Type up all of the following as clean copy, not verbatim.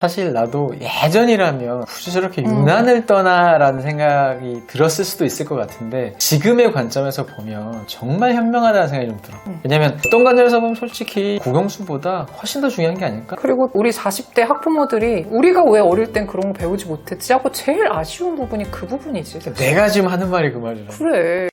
사실 나도 예전이라면 굳이 저렇게 유난을 떠나라는 생각이 들었을 수도 있을 것 같은데 지금의 관점에서 보면 정말 현명하다는 생각이 좀 들어. 왜냐면 어떤 관점에서 보면 솔직히 국영수보다 훨씬 더 중요한 게 아닐까? 그리고 우리 40대 학부모들이 우리가 왜 어릴 땐 그런 거 배우지 못했지 하고 제일 아쉬운 부분이 그 부분이지. 내가 지금 하는 말이 그 말이라. 그래.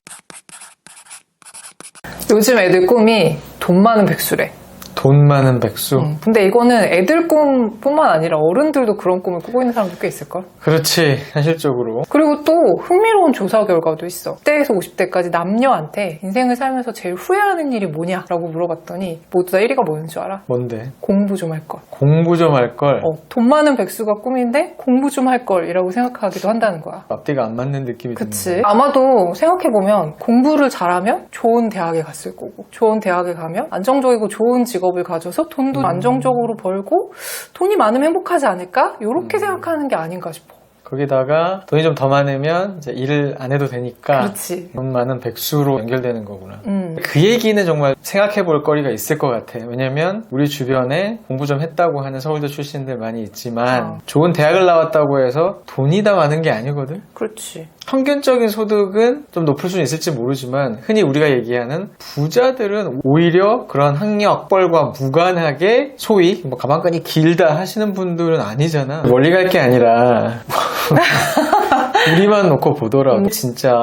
요즘 애들 꿈이 돈 많은 백수래. 돈 많은 백수. 근데 이거는 애들 꿈뿐만 아니라 어른들도 그런 꿈을 꾸고 있는 사람도 꽤 있을걸? 그렇지, 현실적으로. 그리고 또 흥미로운 조사 결과도 있어. 10대에서 50대까지 남녀한테 인생을 살면서 제일 후회하는 일이 뭐냐라고 물어봤더니 모두 다 1위가 뭐였는 줄 알아? 뭔데? 공부 좀 할 걸. 공부 좀 할 걸. 돈 많은 백수가 꿈인데 공부 좀 할 걸이라고 생각하기도 한다는 거야. 앞뒤가 안 맞는 느낌이 그치. 드는데. 아마도 생각해보면 공부를 잘하면 좋은 대학에 갔을 거고 좋은 대학에 가면 안정적이고 좋은 직업을 가져서 돈도 안정적으로 벌고 돈이 많으면 행복하지 않을까? 이렇게 생각하는 게 아닌가 싶어. 거기다가 돈이 좀 더 많으면 이제 일을 안 해도 되니까 그렇지. 돈 많은 백수로 연결되는 거구나. 그 얘기는 정말 생각해 볼 거리가 있을 것 같아. 왜냐면 우리 주변에 공부 좀 했다고 하는 서울대 출신들 많이 있지만 좋은 대학을 나왔다고 해서 돈이 다 많은 게 아니거든. 그렇지. 평균적인 소득은 좀 높을 수는 있을지 모르지만 흔히 우리가 얘기하는 부자들은 오히려 그런 학력벌과 무관하게 소위 뭐 가방끈이 길다 하시는 분들은 아니잖아. 멀리 갈 게 아니라 우리만 놓고 보더라도 진짜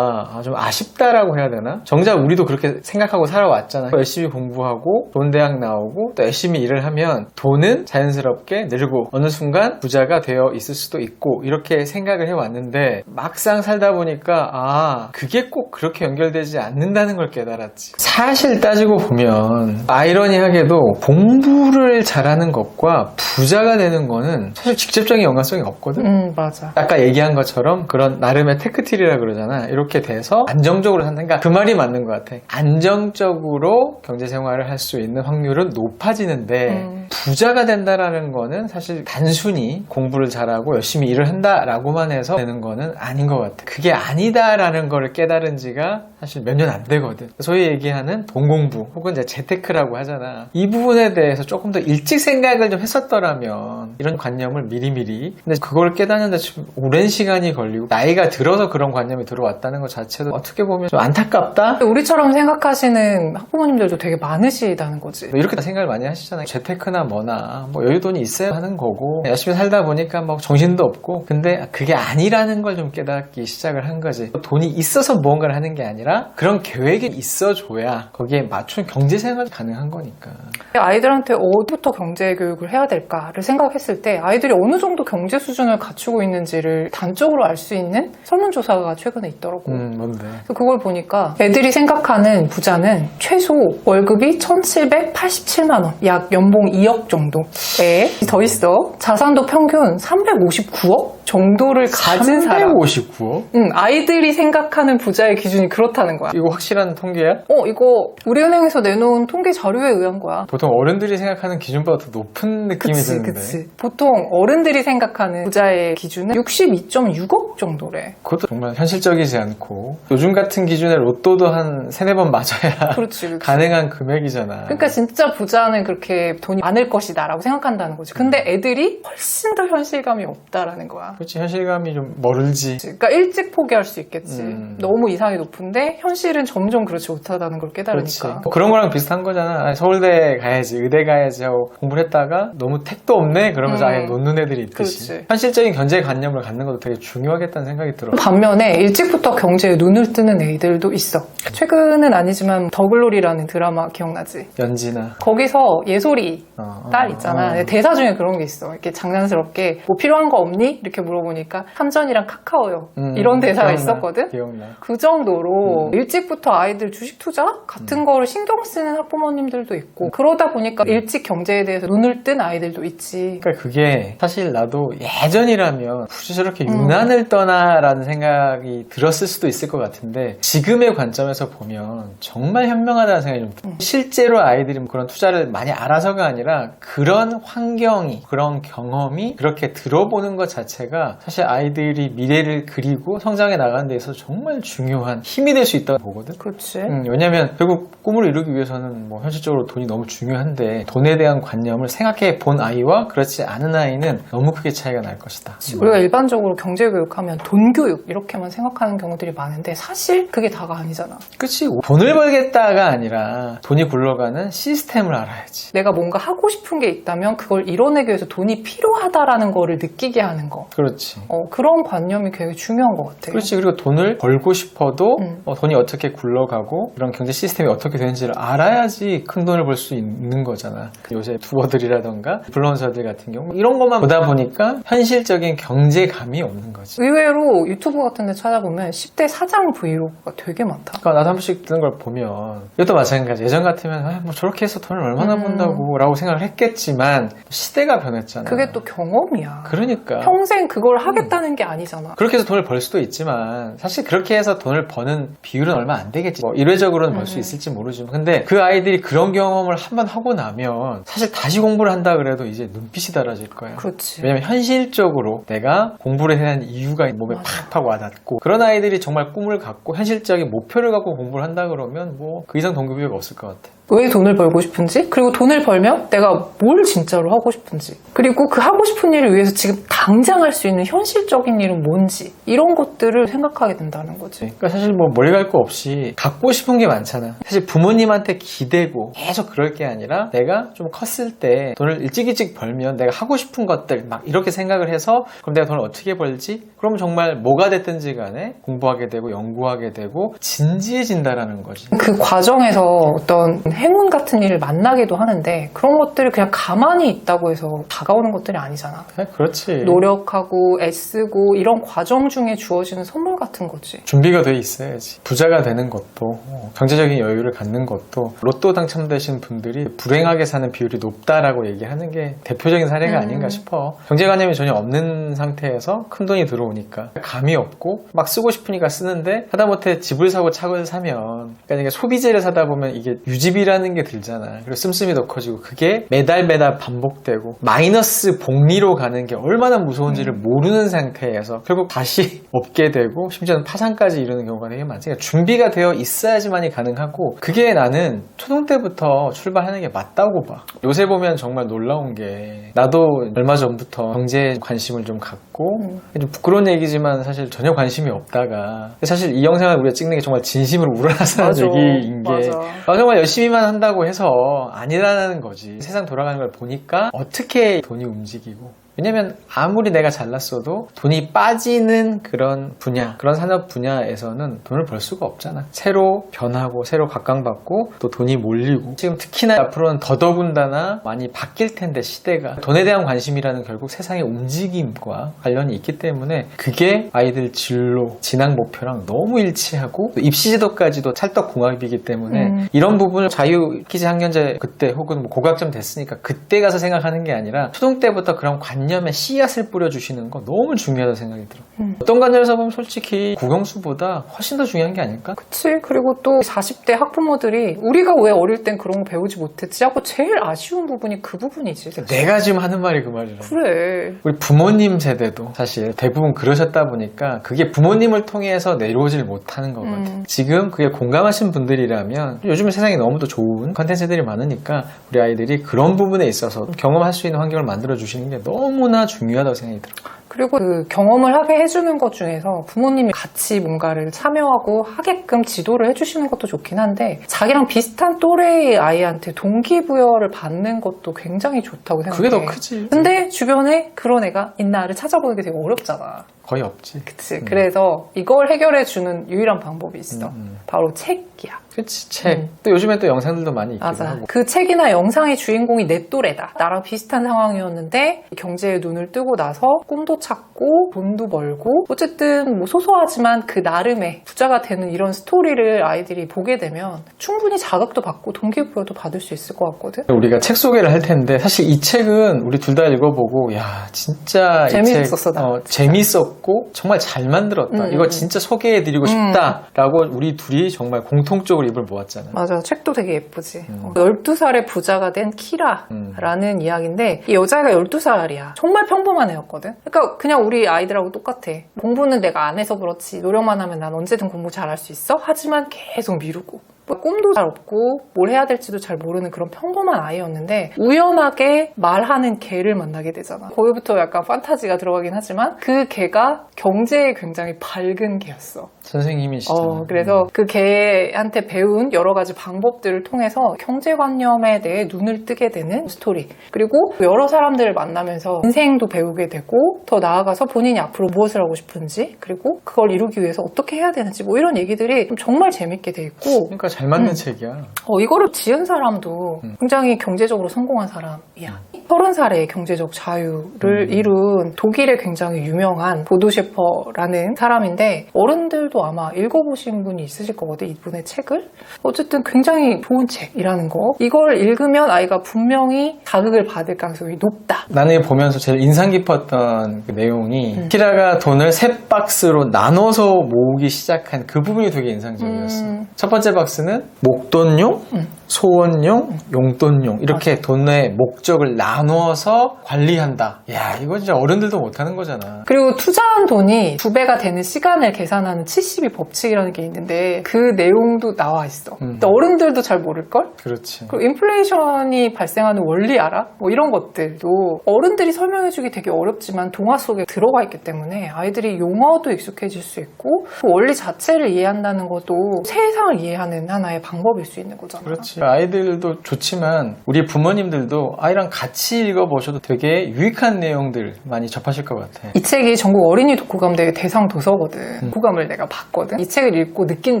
좀 아쉽다라고 해야 되나? 정작 우리도 그렇게 생각하고 살아왔잖아. 열심히 공부하고 좋은 대학 나오고 또 열심히 일을 하면 돈은 자연스럽게 늘고 어느 순간 부자가 되어 있을 수도 있고 이렇게 생각을 해왔는데 막상 살다 보니까 그게 꼭 그렇게 연결되지 않는다는 걸 깨달았지. 사실 따지고 보면 아이러니하게도 공부를 잘하는 것과 부자가 되는 거는 사실 직접적인 연관성이 없거든. 맞아. 아까 얘기한 것처럼 그런 나름의 테크틸이라 그러잖아. 이렇게 돼서 안정적으로 산다. 그러니까 그 말이 맞는 것 같아. 안정적으로 경제생활을 할 수 있는 확률은 높아지는데 부자가 된다라는 거는 사실 단순히 공부를 잘하고 열심히 일을 한다라고만 해서 되는 거는 아닌 것 같아. 그게 아니다라는 거를 깨달은 지가 사실 몇 년 안 되거든. 소위 얘기하는 돈 공부 혹은 이제 재테크라고 하잖아. 이 부분에 대해서 조금 더 일찍 생각을 좀 했었더라면 이런 관념을 미리미리. 근데 그걸 깨닫는데 좀 오랜 시간이 걸리고 나이가 들어서 그런 관념이 들어왔다는 것 자체도 어떻게 보면 좀 안타깝다? 우리처럼 생각하시는 학부모님들도 되게 많으시다는 거지. 이렇게 다 생각을 많이 하시잖아요. 재테크나 뭐나 뭐 여유돈이 있어야 하는 거고 열심히 살다 보니까 뭐 정신도 없고 근데 그게 아니라는 걸 좀 깨닫기 시작을 한 거지. 돈이 있어서 무언가를 하는 게 아니라 그런 계획이 있어줘야 거기에 맞춘 경제생활이 가능한 거니까. 아이들한테 어디부터 경제교육을 해야 될까를 생각했을 때 아이들이 어느 정도 경제 수준을 갖추고 있는지를 단적으로 알 수 있는 설문조사가 최근에 있더라고. 뭔데? 그래서 그걸 보니까 애들이 생각하는 부자는 최소 월급이 1,787만 원, 약 연봉 2억 정도에 더 있어. 자산도 평균 359억 정도를 가진 사람. 359억? 아이들이 생각하는 부자의 기준이 그렇다는 거야. 이거 확실한 통계야? 이거 우리은행에서 내놓은 통계 자료에 의한 거야. 보통 어른들이 생각하는 기준보다 더 높은 느낌이 드는데. 그치. 보통 어른들이 생각하는 부자의 기준은 62.6억 정도래. 그것도 정말 현실적이지 않고 요즘 같은 기준에 로또도 한 3-4번 맞아야 그렇지. 가능한 금액이잖아. 그러니까 진짜 부자는 그렇게 돈이 많을 것이다 라고 생각한다는 거지. 근데 애들이 훨씬 더 현실감이 없다라는 거야. 그렇지, 현실감이 좀 멀지. 그러니까 일찍 포기할 수 있겠지. 너무 이상이 높은데 현실은 점점 그렇지 못하다는 걸 깨달으니까. 그런 거랑 비슷한 거잖아. 서울대 가야지, 의대 가야지 하고 공부를 했다가 너무 택도 없네? 그러면서 아예 놓는 애들이 있듯이. 그렇지. 현실적인 경제관념을 갖는 것도 되게 중요하겠다는 생각이 들어. 반면에 일찍부터 경제에 눈을 뜨는 애들도 있어. 최근은 아니지만 더글로리라는 드라마 기억나지? 연지나. 거기서 예솔이 딸 있잖아. 대사 중에 그런 게 있어. 이렇게 장난스럽게 뭐 필요한 거 없니? 이렇게 물어보니까 삼전이랑 카카오요. 이런 대사가 기억나, 있었거든. 기억나. 그 정도로 일찍부터 아이들 주식 투자 같은 거를 신경 쓰는 학부모님들도 있고 그러다 보니까 일찍 경제에 대해서 눈을 뜬 아이들도 있지. 그러니까 그게 사실 나도 예전이라면 굳이 저렇게 유난을 떠나라는 생각이 들었을 수도 있을 것 같은데 지금의 관점에서 보면 정말 현명하다는 생각이 좀 들어요. 실제로 아이들이 그런 투자를 많이 알아서가 아니라 그런 환경이 그런 경험이 그렇게 들어보는 것 자체가 자체가 사실 아이들이 미래를 그리고 성장해 나가는 데 있어서 정말 중요한 힘이 될 수 있다고 보거든. 그렇지. 왜냐면 결국 꿈을 이루기 위해서는 뭐 현실적으로 돈이 너무 중요한데 돈에 대한 관념을 생각해 본 아이와 그렇지 않은 아이는 너무 크게 차이가 날 것이다. 우리가 일반적으로 경제교육하면 돈교육 이렇게만 생각하는 경우들이 많은데 사실 그게 다가 아니잖아. 그치. 돈을 벌겠다가 아니라 돈이 굴러가는 시스템을 알아야지. 내가 뭔가 하고 싶은 게 있다면 그걸 이뤄내기 위해서 돈이 필요하다라는 거를 느끼게 하는 거. 그렇지. 그런 관념이 되게 중요한 것 같아. 그렇지. 그리고 돈을 벌고 싶어도 돈이 어떻게 굴러가고 이런 경제 시스템이 어떻게 되는지를 알아야지 큰 돈을 벌 수 있는 거잖아. 요새 투어들이라던가 인플루언서들 같은 경우 이런 것만 보다 보니까 현실적인 경제감이 없는 거지. 의외로 유튜브 같은 데 찾아보면 10대 사장 브이로그가 되게 많다. 그러니까 나도 한 번씩 듣는 걸 보면 이것도 마찬가지. 예전 같으면 뭐 저렇게 해서 돈을 얼마나 번다고 라고 생각을 했겠지만 시대가 변했잖아. 그게 또 경험이야. 그러니까 평생 그걸 하겠다는 게 아니잖아. 그렇게 해서 돈을 벌 수도 있지만 사실 그렇게 해서 돈을 버는 비율은 얼마 안 되겠지. 뭐 일회적으로는 벌 수 있을지 모르지만 근데 그 아이들이 그런 경험을 한번 하고 나면 사실 다시 공부를 한다 그래도 이제 눈빛이 달라질 거야. 그렇지. 왜냐면 현실적으로 내가 공부를 해야 하는 이유가 몸에 팍팍 와닿고 그런 아이들이 정말 꿈을 갖고 현실적인 목표를 갖고 공부를 한다 그러면 뭐 그 이상 동기부여가 없을 것 같아. 왜 돈을 벌고 싶은지, 그리고 돈을 벌면 내가 뭘 진짜로 하고 싶은지, 그리고 그 하고 싶은 일을 위해서 지금 당장 할 수 있는 현실적인 일은 뭔지, 이런 것들을 생각하게 된다는 거지. 그러니까 사실 뭐 머리 갈 거 없이 갖고 싶은 게 많잖아. 사실 부모님한테 기대고 계속 그럴 게 아니라 내가 좀 컸을 때 돈을 일찍 벌면 내가 하고 싶은 것들 막 이렇게 생각을 해서 그럼 내가 돈을 어떻게 벌지? 그럼 정말 뭐가 됐든지 간에 공부하게 되고 연구하게 되고 진지해진다라는 거지. 그 과정에서 어떤 행운 같은 일을 만나기도 하는데 그런 것들이 그냥 가만히 있다고 해서 다가오는 것들이 아니잖아. 그렇지. 노력하고 애쓰고 이런 과정 중에 주어지는 선물 같은 거지. 준비가 돼 있어야지. 부자가 되는 것도 경제적인 여유를 갖는 것도 로또 당첨되신 분들이 불행하게 사는 비율이 높다라고 얘기하는 게 대표적인 사례가 아닌가 싶어. 경제관념이 전혀 없는 상태에서 큰 돈이 들어오니까 감이 없고 막 쓰고 싶으니까 쓰는데 하다못해 집을 사고 차를 사면 그러니까 이게 소비재를 사다 보면 이게 유지비라는 게 들잖아. 그리고 씀씀이 더 커지고 그게 매달 반복되고 마이너스 복리로 가는 게 얼마나 무서운지를 모르는 상태에서 결국 다시 없게 되고 심지어는 파산까지 이르는 경우가 되게 많지. 그러니까 준비가 되어 있어야지만이 가능하고 그게 나는 초등 때부터 출발하는 게 맞다고 봐. 요새 보면 정말 놀라운 게 나도 얼마 전부터 경제에 관심을 좀 갖고 좀 부끄러운 얘기지만 사실 전혀 관심이 없다가 사실 이 영상을 우리가 찍는 게 정말 진심으로 우러나서 하는 얘기인 게 정말 열심히만 한다고 해서 아니라는 거지. 세상 돌아가는 걸 보니까 어떻게 돈이 움직이고 왜냐면 아무리 내가 잘났어도 돈이 빠지는 그런 분야, 그런 산업 분야에서는 돈을 벌 수가 없잖아. 새로 변하고 새로 각광받고 또 돈이 몰리고 지금 특히나 앞으로는 더더군다나 많이 바뀔 텐데 시대가 돈에 대한 관심이라는 결국 세상의 움직임과 관련이 있기 때문에 그게 아이들 진로, 진학 목표랑 너무 일치하고 또 입시제도까지도 찰떡궁합이기 때문에 이런 부분을 자유키즈 학년제 그때 혹은 뭐 고학점 됐으니까 그때 가서 생각하는 게 아니라 초등 때부터 그런 관념의 씨앗을 뿌려주시는 거 너무 중요하다고 생각이 들어. 어떤 관점에서 보면 솔직히 국영수보다 훨씬 더 중요한 게 아닐까? 그치. 그리고 또 40대 학부모들이 우리가 왜 어릴 땐 그런 거 배우지 못했지 하고 제일 아쉬운 부분이 그 부분이지. 사실. 내가 지금 하는 말이 그 말이라. 그래. 우리 부모님 세대도 사실 대부분 그러셨다 보니까 그게 부모님을 통해서 내려오질 못하는 거거든. 지금 그게 공감하신 분들이라면 요즘 세상에 너무도 좋은 컨텐츠들이 많으니까 우리 아이들이 그런 부분에 있어서 경험할 수 있는 환경을 만들어 주시는 게 너무나 중요하다고 생각이 들어. 그리고 그 경험을 하게 해주는 것 중에서 부모님이 같이 뭔가를 참여하고 하게끔 지도를 해주시는 것도 좋긴 한데 자기랑 비슷한 또래의 아이한테 동기부여를 받는 것도 굉장히 좋다고 생각해. 그게 더 크지. 근데 주변에 그런 애가 있나를 찾아보는 게 되게 어렵잖아. 거의 없지. 그치. 그래서 이걸 해결해주는 유일한 방법이 있어. 바로 책이야. 그치, 책. 또 요즘에 또 영상들도 많이 있기도 맞아. 하고. 그 책이나 영상의 주인공이 내 또래다. 나랑 비슷한 상황이었는데 경제에 눈을 뜨고 나서 꿈도 찾고 돈도 벌고 어쨌든 뭐 소소하지만 그 나름의 부자가 되는 이런 스토리를 아이들이 보게 되면 충분히 자극도 받고 동기부여도 받을 수 있을 것 같거든. 우리가 책 소개를 할 텐데 사실 이 책은 우리 둘 다 읽어보고 야 진짜 재밌었어. 재밌었고 재밌었고 정말 잘 만들었다. 이거 진짜 소개해드리고 싶다라고 우리 둘이 정말 공통적으로 입을 모았잖아. 맞아. 책도 되게 예쁘지. 12살의 부자가 된 키라라는 이야기인데 이 여자애가 12살이야. 정말 평범한 애였거든. 그러니까 그냥 우리 아이들하고 똑같아. 공부는 내가 안 해서 그렇지. 노력만 하면 난 언제든 공부 잘할 수 있어. 하지만 계속 미루고. 꿈도 잘 없고 뭘 해야 될지도 잘 모르는 그런 평범한 아이였는데 우연하게 말하는 개를 만나게 되잖아. 거기부터 약간 판타지가 들어가긴 하지만 그 개가 경제에 굉장히 밝은 개였어. 선생님이시잖아. 그래서 그 개한테 배운 여러 가지 방법들을 통해서 경제관념에 대해 눈을 뜨게 되는 스토리. 그리고 여러 사람들을 만나면서 인생도 배우게 되고 더 나아가서 본인이 앞으로 무엇을 하고 싶은지 그리고 그걸 이루기 위해서 어떻게 해야 되는지 뭐 이런 얘기들이 정말 재밌게 돼 있고 그러니까 잘 맞는 책이야. 이거를 지은 사람도 굉장히 경제적으로 성공한 사람이야. 30살에 경제적 자유를 이룬 독일의 굉장히 유명한 보도 셰퍼라는 사람인데 어른들도 아마 읽어보신 분이 있으실 거거든, 이분의 책을. 어쨌든 굉장히 좋은 책이라는 거. 이걸 읽으면 아이가 분명히 자극을 받을 가능성이 높다. 나는 보면서 제일 인상 깊었던 그 내용이 키라가 돈을 세 박스로 나눠서 모으기 시작한 그 부분이 되게 인상적이었어. 첫 번째 박스는 목돈용, 소원용, 용돈용 이렇게 돈의 목적을 나누어서 관리한다. 야, 이거 진짜 어른들도 못하는 거잖아. 그리고 투자한 돈이 2배가 되는 시간을 계산하는 72 법칙이라는 게 있는데 그 내용도 나와 있어. 근데 어른들도 잘 모를걸? 그렇지. 그리고 인플레이션이 발생하는 원리 알아? 뭐 이런 것들도 어른들이 설명해주기 되게 어렵지만 동화 속에 들어가 있기 때문에 아이들이 용어도 익숙해질 수 있고 그 원리 자체를 이해한다는 것도 세상을 이해하는 하나의 방법일 수 있는 거잖아. 그렇지. 아이들도 좋지만 우리 부모님들도 아이랑 같이 읽어보셔도 되게 유익한 내용들 많이 접하실 것 같아. 이 책이 전국 어린이 독후감대회 대상 도서거든. 독후감을 내가 봤거든. 이 책을 읽고 느낀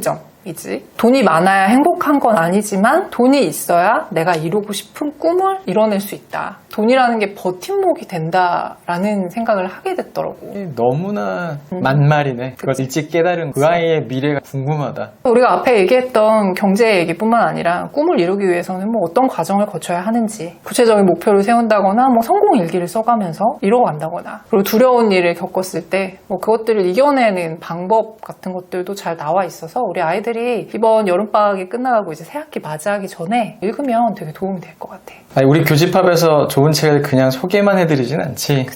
점이지. 돈이 많아야 행복한 건 아니지만 돈이 있어야 내가 이루고 싶은 꿈을 이뤄낼 수 있다. 돈이라는 게 버팀목이 된다라는 생각을 하게 됐더라고. 너무나 만말이네. 그걸 일찍 깨달은 그 아이의 미래가 궁금하다. 우리가 앞에 얘기했던 경제 얘기뿐만 아니라 꿈을 이루기 위해서는 뭐 어떤 과정을 거쳐야 하는지 구체적인 목표를 세운다거나 뭐 성공 일기를 써가면서 이뤄간다거나 그리고 두려운 일을 겪었을 때 뭐 그것들을 이겨내는 방법 같은 것들도 잘 나와 있어서 우리 아이들이 이번 여름방학이 끝나가고 이제 새학기 맞이하기 전에 읽으면 되게 도움이 될 것 같아. 아니, 우리 교집합에서 좋은 책을 그냥 소개만 해드리진 않지.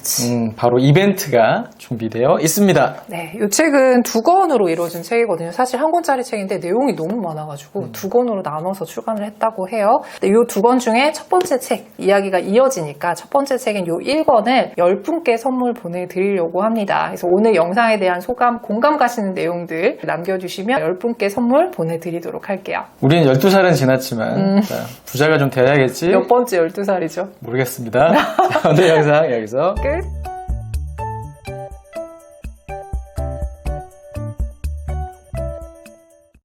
바로 이벤트가 준비되어 있습니다. 네, 이 책은 2권으로 이루어진 책이거든요. 사실 1권짜리 책인데 내용이 너무 많아가지고 2권으로 나눠서 출간을 했다고 해요. 이 2권 중에 첫 번째 책, 이야기가 이어지니까 첫 번째 책인 이 1권을 10분께 선물 보내드리려고 합니다. 그래서 오늘 영상에 대한 소감, 공감 가시는 내용들 남겨주시면 10분께 선물 보내드리도록 할게요. 우리는 12살은 지났지만 자, 부자가 좀 돼야겠지? 몇 번째 12살이죠? 모르겠습니다. 자, 오늘 영상 여기서 끝!